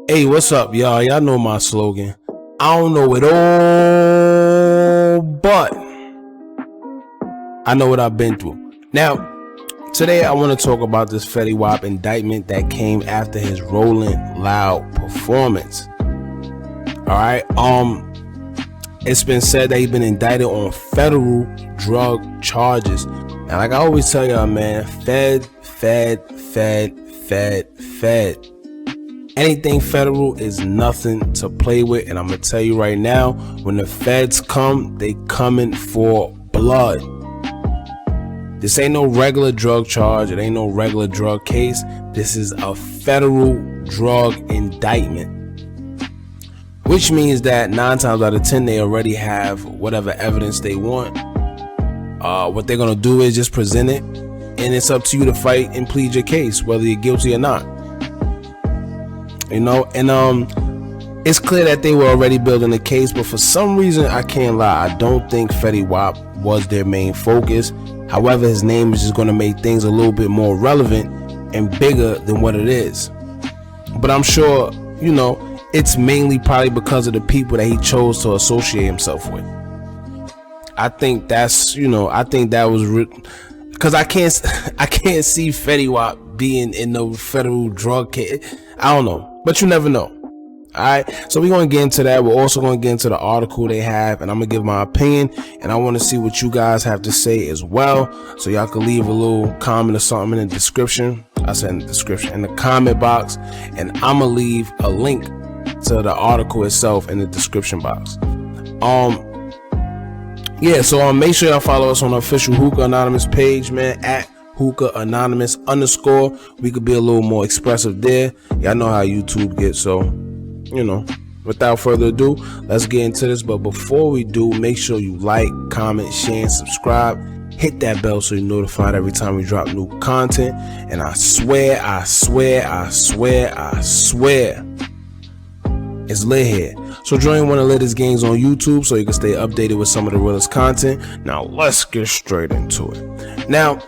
Hey, what's up, y'all? Y'all know my slogan. I don't know it all, but I know what I've been through. Now, today I want to talk about this Fetty Wap indictment that came after his Rolling Loud performance. Alright, it's been said that he's been indicted on federal drug charges. Now, like I always tell y'all, man, Fed. Anything federal is nothing to play with, and I'm gonna tell you right now, when the feds come, they coming for blood. This ain't no regular drug charge. It ain't no regular drug case. This is a federal drug indictment, which means that 9 times out of 10 they already have whatever evidence they want. What they're gonna do is just present it, and it's up to you to fight and plead your case, whether you're guilty or not. You know, and it's clear that they were already building a case, but for some reason, I can't lie, I don't think Fetty Wap was their main focus. However, his name is just going to make things a little bit more relevant and bigger than what it is. But I'm sure, you know, it's mainly probably because of the people that he chose to associate himself with. I think that's, you know, I think that was because I can't see Fetty Wap being in no federal drug case. I don't know, but you never know. Alright, so we're going to get into that. We're also going to get into the article they have, and I'm going to give my opinion, and I want to see what you guys have to say as well, so y'all can leave a little comment or something in the description. I said in the description, in the comment box, and I'm going to leave a link to the article itself in the description box. Yeah, so make sure y'all follow us on the official Hookah Anonymous page, man, at Hookah Anonymous _. We could be a little more expressive there. Y'all know how YouTube gets, so you know, without further ado, let's get into this. But before we do, make sure you like, comment, share, and subscribe. Hit that bell so you're notified every time we drop new content. And I swear, it's lit here. So join one of the latest games on YouTube so you can stay updated with some of the realest content. Now let's get straight into it. Now,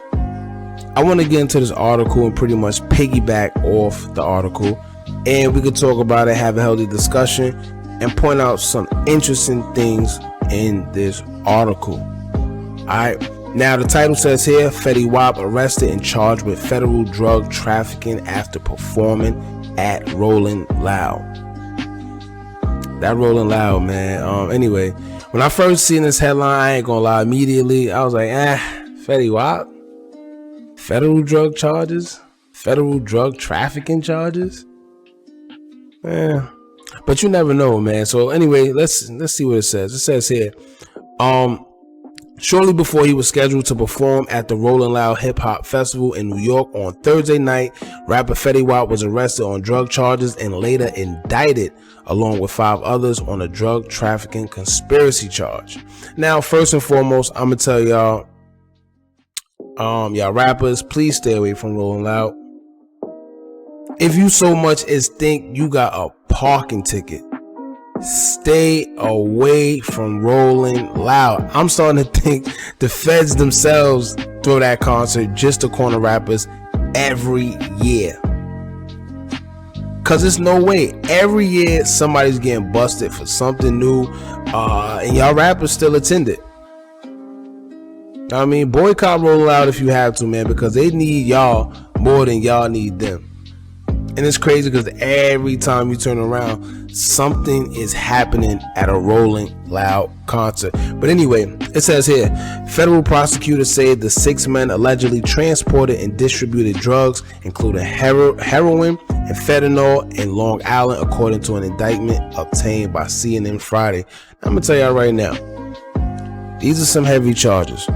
I want to get into this article and pretty much piggyback off the article, and we could talk about it, have a healthy discussion, and point out some interesting things in this article. Alright, now the title says here, Fetty Wap arrested and charged with federal drug trafficking after performing at Rolling Loud. That Rolling Loud, man. Anyway, when I first seen this headline, I ain't gonna lie, immediately I was like, Fetty Wap? Federal drug charges? Federal drug trafficking charges? But you never know, man. So anyway, let's see what it says. It says here, shortly before he was scheduled to perform at the Rolling Loud Hip Hop Festival in New York on Thursday night, rapper Fetty Wap was arrested on drug charges and later indicted along with 5 others on a drug trafficking conspiracy charge. Now, first and foremost, I'm gonna tell y'all, y'all rappers, please stay away from Rolling Loud. If you so much as think you got a parking ticket, stay away from Rolling Loud. I'm starting to think the feds themselves throw that concert just to corner rappers every year. Cause there's no way every year somebody's getting busted for something new, and y'all rappers still attend it. I mean, boycott Rolling Loud if you have to, man, because they need y'all more than y'all need them. And it's crazy because every time you turn around, something is happening at a Rolling Loud concert. But anyway, it says here, federal prosecutors say the 6 men allegedly transported and distributed drugs, including heroin and fentanyl in Long Island, according to an indictment obtained by CNN Friday. I'm going to tell y'all right now, these are some heavy charges.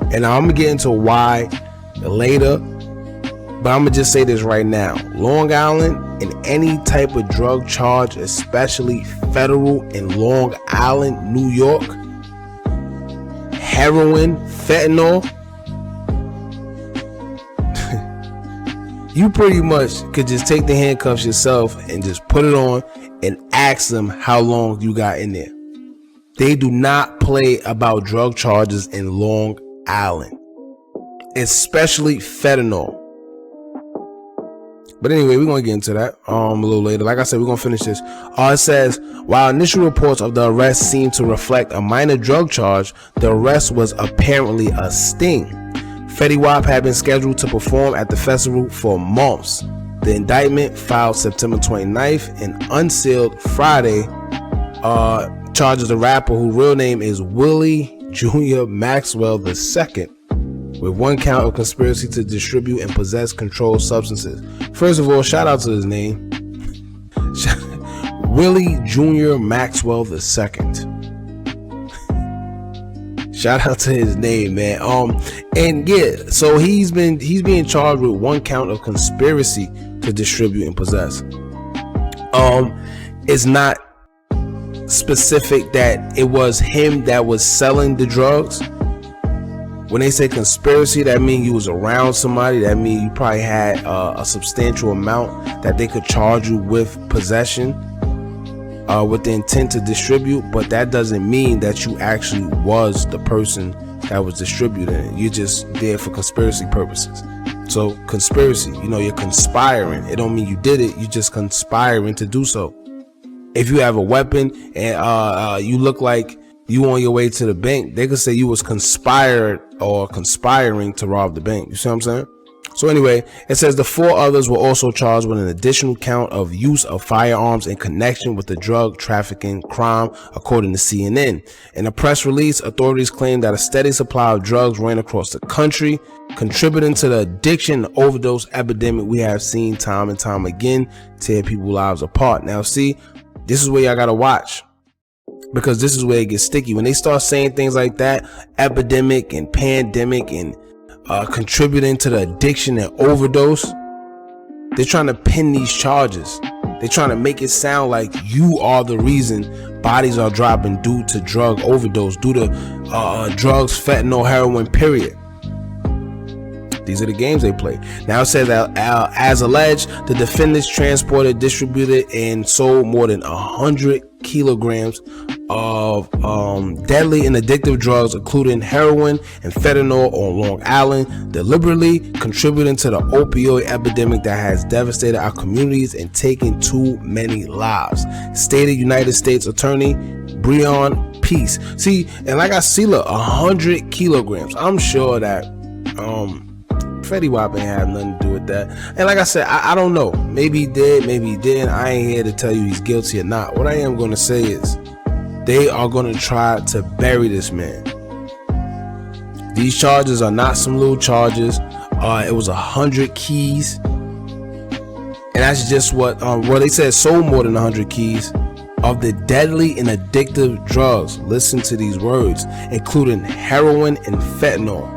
And I'm going to get into why later. But I'm going to just say this right now. Long Island and any type of drug charge, especially federal in Long Island, New York, heroin, fentanyl, you pretty much could just take the handcuffs yourself and just put it on and ask them how long you got in there. They do not play about drug charges in Long Island, especially fentanyl. But anyway, we're going to get into that a little later. Like I said, we're going to finish this. It says, while initial reports of the arrest seem to reflect a minor drug charge, the arrest was apparently a sting. Fetty Wap had been scheduled to perform at the festival for months. The indictment, filed September 29th and unsealed Friday, charges the rapper, whose real name is Willie Jr. Maxwell II, with one count of conspiracy to distribute and possess controlled substances. First of all, shout out to his name, Willie Jr. Maxwell II. Shout out to his name, man. And yeah, so he's being charged with one count of conspiracy to distribute and possess. It's not specific that it was him that was selling the drugs. When they say conspiracy, that means you was around somebody. That means you probably had a substantial amount that they could charge you with possession, with the intent to distribute. But that doesn't mean that you actually was the person that was distributing it. You're just there for conspiracy purposes. So conspiracy, you're conspiring. It don't mean you did it. You're just conspiring to do so. If you have a weapon and you look like you on your way to the bank, they could say you was conspiring to rob the bank. You see what I'm saying? So anyway, it says the 4 others were also charged with an additional count of use of firearms in connection with the drug trafficking crime, according to CNN. In a press release, authorities claimed that a steady supply of drugs ran across the country, contributing to the addiction and overdose epidemic we have seen time and time again tear people's lives apart. Now see, this is where y'all gotta watch, because this is where it gets sticky. When they start saying things like that, epidemic and pandemic and contributing to the addiction and overdose, they're trying to pin these charges. They're trying to make it sound like you are the reason bodies are dropping due to drug overdose, due to drugs, fentanyl, heroin, period. These are the games they play. Now it says that as alleged, the defendants transported, distributed, and sold more than 100 kilograms of deadly and addictive drugs, including heroin and fentanyl, on Long Island, deliberately contributing to the opioid epidemic that has devastated our communities and taken too many lives, stated United States Attorney Breon Peace. See, and like I see, look, 100 kilograms. I'm sure that Fetty Wap ain't have nothing to do with that. And like I said, I don't know. Maybe he did, maybe he didn't. I ain't here to tell you he's guilty or not. What I am going to say is they are going to try to bury this man. These charges are not some little charges. It was 100 keys. And that's just what they said, sold more than 100 keys of the deadly and addictive drugs. Listen to these words, including heroin and fentanyl.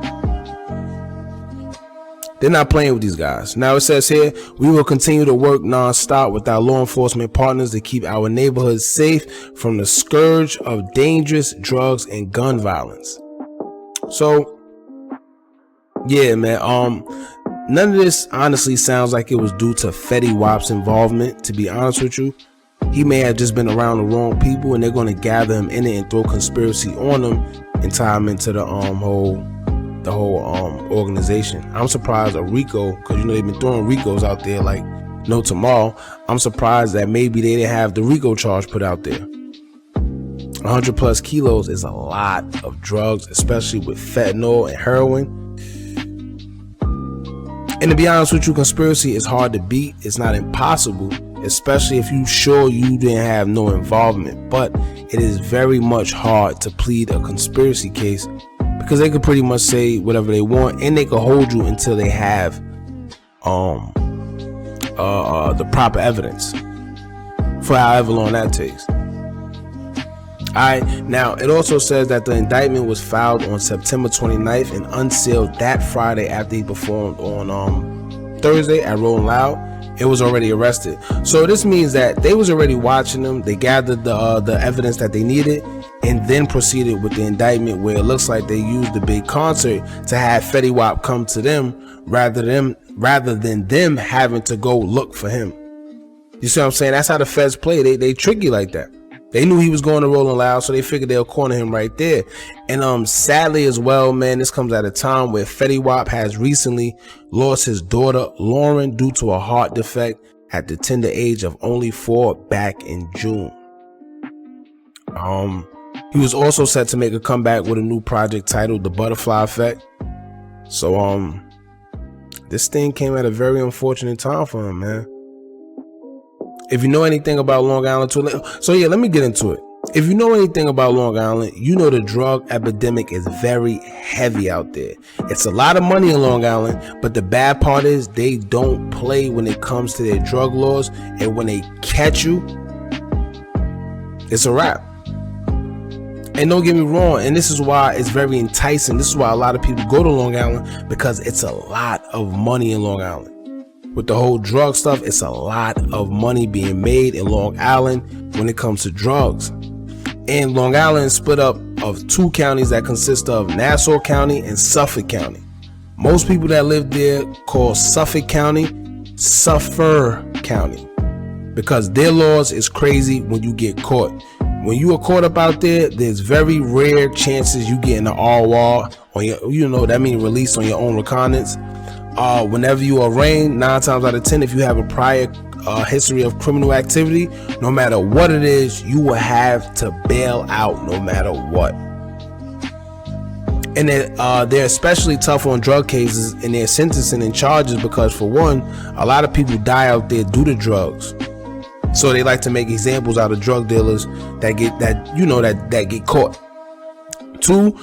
They're not playing with these guys. Now it says here, we will continue to work non-stop with our law enforcement partners to keep our neighborhoods safe from the scourge of dangerous drugs and gun violence. So, yeah, man. None of this honestly sounds like it was due to Fetty Wap's involvement, to be honest with you. He may have just been around the wrong people, and they're going to gather him in it and throw conspiracy on him and tie him into the whole organization. I'm surprised a RICO, because they've been throwing RICOs out there like no tomorrow. I'm surprised that maybe they didn't have the RICO charge put out there. 100 plus kilos is a lot of drugs, especially with fentanyl and heroin. And to be honest with you, conspiracy is hard to beat. It's not impossible, especially if you sure you didn't have no involvement. But it is very much hard to plead a conspiracy case, because they could pretty much say whatever they want, and they could hold you until they have the proper evidence, for however long that takes. Alright, now it also says that the indictment was filed on September 29th and unsealed that Friday after he performed on Thursday at Rolling Loud. It was already arrested. So this means that they was already watching them. They gathered the evidence that they needed and then proceeded with the indictment, where it looks like they used the big concert to have Fetty Wap come to them rather than them having to go look for him. You see what I'm saying? That's how the feds play. They trick you like that. They knew he was going to Rolling Loud, so they figured they'll corner him right there. And sadly as well, man, this comes at a time where Fetty Wap has recently lost his daughter Lauren due to a heart defect at the tender age of only 4 back in June. He was also set to make a comeback with a new project titled The Butterfly Effect. So this thing came at a very unfortunate time for him, man. If you know anything about Long Island, so yeah, let me get into it. If you know anything about Long Island, you know the drug epidemic is very heavy out there. It's a lot of money in Long Island, but the bad part is they don't play when it comes to their drug laws, and when they catch you, it's a wrap. And don't get me wrong, and this is why it's very enticing. This is why a lot of people go to Long Island, because it's a lot of money in Long Island. With the whole drug stuff, it's a lot of money being made in Long Island when it comes to drugs. And Long Island is split up of 2 counties that consist of Nassau County and Suffolk County. Most people that live there call Suffolk County Suffer County, because their laws is crazy when you get caught. When you are caught up out there, there's very rare chances you get in the RWA on your, that means released on your own recognizance. Whenever you are arraigned, 9 times out of 10, if you have a prior history of criminal activity, no matter what it is, you will have to bail out no matter what. And they're especially tough on drug cases in their sentencing and charges, because for one, a lot of people die out there due to drugs. So they like to make examples out of drug dealers that get caught. 2,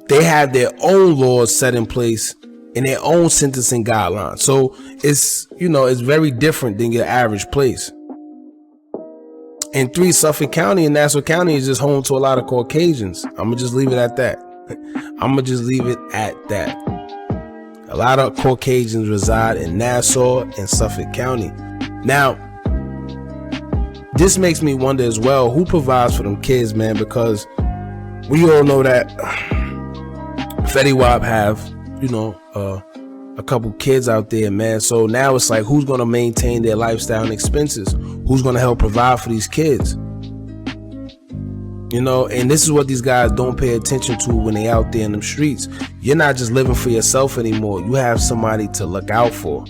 they have their own laws set in place in their own sentencing guidelines. So it's very different than your average place. And 3, Suffolk County and Nassau County is just home to a lot of Caucasians. I'm gonna just leave it at that. A lot of Caucasians reside in Nassau and Suffolk County. Now, this makes me wonder as well, who provides for them kids, man? Because we all know that Fetty Wap have, a couple kids out there, man. So now it's like, who's going to maintain their lifestyle and expenses? Who's going to help provide for these kids? And this is what these guys don't pay attention to when they out there in them streets. You're not just living for yourself anymore. You have somebody to look out for.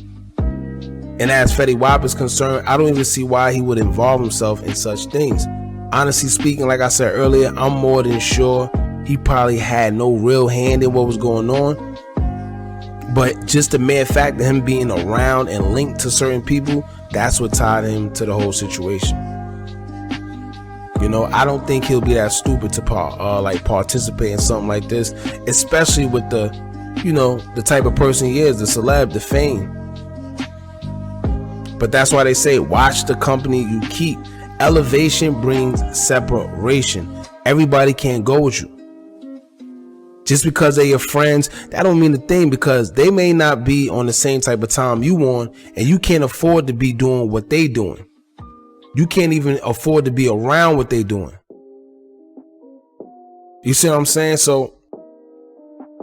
And as Fetty Wap is concerned, I don't even see why he would involve himself in such things. Honestly speaking, like I said earlier, I'm more than sure he probably had no real hand in what was going on. But just the mere fact of him being around and linked to certain people, that's what tied him to the whole situation. I don't think he'll be that stupid to participate in something like this, especially with the type of person he is, the celeb, the fame. But that's why they say, watch the company you keep. Elevation brings separation. Everybody can't go with you. Just because they're your friends, that don't mean a thing, because they may not be on the same type of time you on, and you can't afford to be doing what they doing. You can't even afford to be around what they doing. You see what I'm saying? So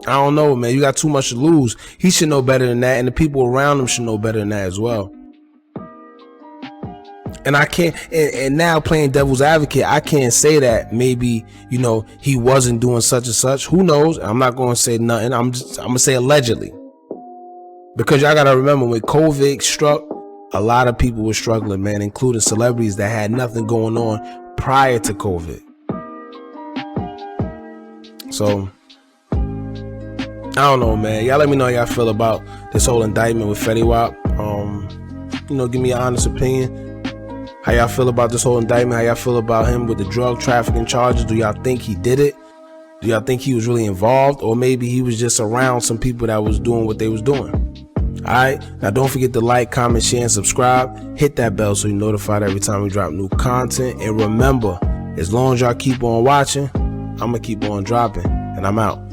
I don't know, man. You got too much to lose. He should know better than that, and the people around him should know better than that as well. And I can't, and now playing devil's advocate, I can't say that maybe, he wasn't doing such and such. Who knows? I'm not going to say nothing. I'm going to say allegedly. Because y'all got to remember, when COVID struck, a lot of people were struggling, man, including celebrities that had nothing going on prior to COVID. So, I don't know, man. Y'all let me know how y'all feel about this whole indictment with Fetty Wap. Give me your honest opinion. How y'all feel about this whole indictment? How y'all feel about him with the drug trafficking charges? Do y'all think he did it? Do y'all think he was really involved? Or maybe he was just around some people that was doing what they was doing? Alright, now don't forget to like, comment, share, and subscribe. Hit that bell so you're notified every time we drop new content. And remember, as long as y'all keep on watching, I'm going to keep on dropping. And I'm out.